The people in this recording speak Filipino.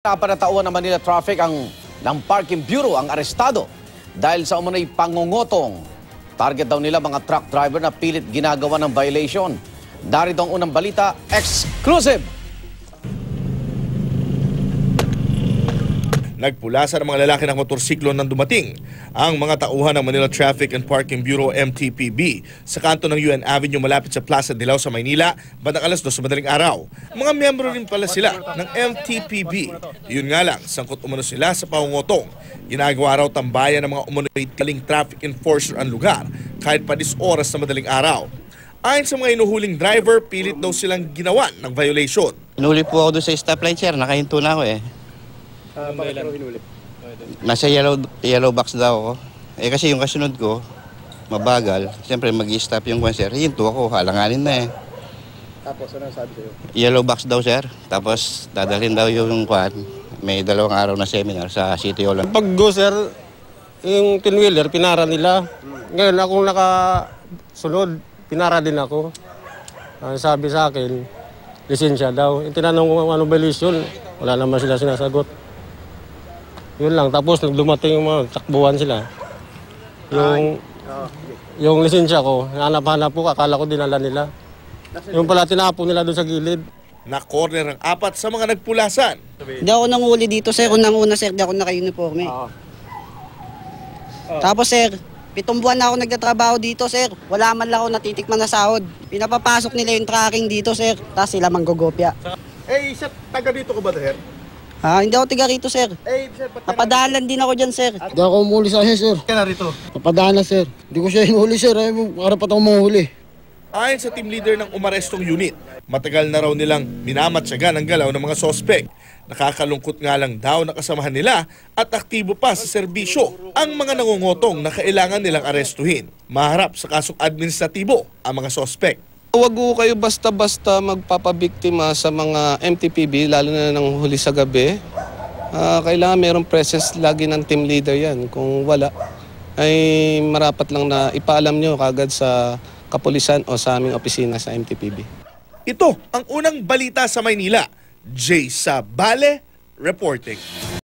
Panatauhan ng Manila Traffic ng Parking Bureau ang arestado dahil sa umunay pangungotong. Target daw nila mga truck driver na pilit ginagawa ng violation. Darito ang unang balita, exclusive! Nagpulasan ang mga lalaki ng motorsiklo nang dumating ang mga tauhan ng Manila Traffic and Parking Bureau MTPB sa kanto ng UN Avenue malapit sa Plaza Dilaw sa Maynila bandang alas 2 sa madaling araw. Mga miyembro rin pala sila ng MTPB. Yun nga lang, sangkot umano sila sa pangungotong. Ginagawa raw tambayan ng mga umunoy taling traffic enforcer ang lugar kahit pa 10 oras sa madaling araw. Ayon sa mga inuhuling driver, pilit daw silang ginawan ng violation. Hinuli po ako doon sa stoplight, sir. Nakahinto na ako eh. Bakit pero hinuli? Nasa yellow box daw ako. Eh kasi yung kasunod ko, mabagal. Siyempre mag-i-stop yung kwan, sir. Hinto ako, halanganin na eh. Tapos ano sabi sa'yo? Yellow box daw, sir. Tapos dadalhin daw yung kwan. May 2 araw na seminar sa City Hall. Pag go, sir, yung tinwheeler, pinara nila. Ngayon, akong nakasunod, pinara din ako. Sabi sa akin, lisensya daw. Tinanong ko ano violation, wala naman sila sinasagot. Yun lang, tapos nung dumating yung mga takbuhan sila. Yung lisensya ko, hanap-hanap po, akala ko dinala nila. Yung pala tinapon nila doon sa gilid. Na-corner ang 4 sa mga nagpulasan. Hindi ako nanguli dito, sir. Unang-una, sir, di ako naka-uniforme. Tapos, sir, 7 buwan na ako nagtatrabaho dito, sir. Wala man lang ako natitikman na sahod. Pinapapasok nila yung tracking dito, sir. Tapos sila manggogopya. Eh, isa taga dito ko ba, Daher? Hindi ako tiga rito, sir. Sir, Napadalan din ako dyan, sir. Hindi ako umuli sa akin, sir. Kaya narito. Papadaan na, sir. Hindi ko siya hinuli, sir. Ay, karapat ako mahuli. Ayon sa team leader ng umarestong unit, matagal na raw nilang minamatsagan ang galaw ng mga sospek. Nakakalungkot nga lang daw na kasamahan nila at aktibo pa sa serbisyo ang mga nangungotong na kailangan nilang arestuhin. Maharap sa kasong administratibo ang mga sospek. Huwag po kayo basta-basta magpapabiktima sa mga MTPB, lalo na ng huli sa gabi. Kailangan mayroong presence lagi ng team leader yan. Kung wala, ay marapat lang na ipaalam nyo kagad sa kapulisan o sa aming opisina sa MTPB. Ito ang unang balita sa Maynila. Jay Sabale reporting.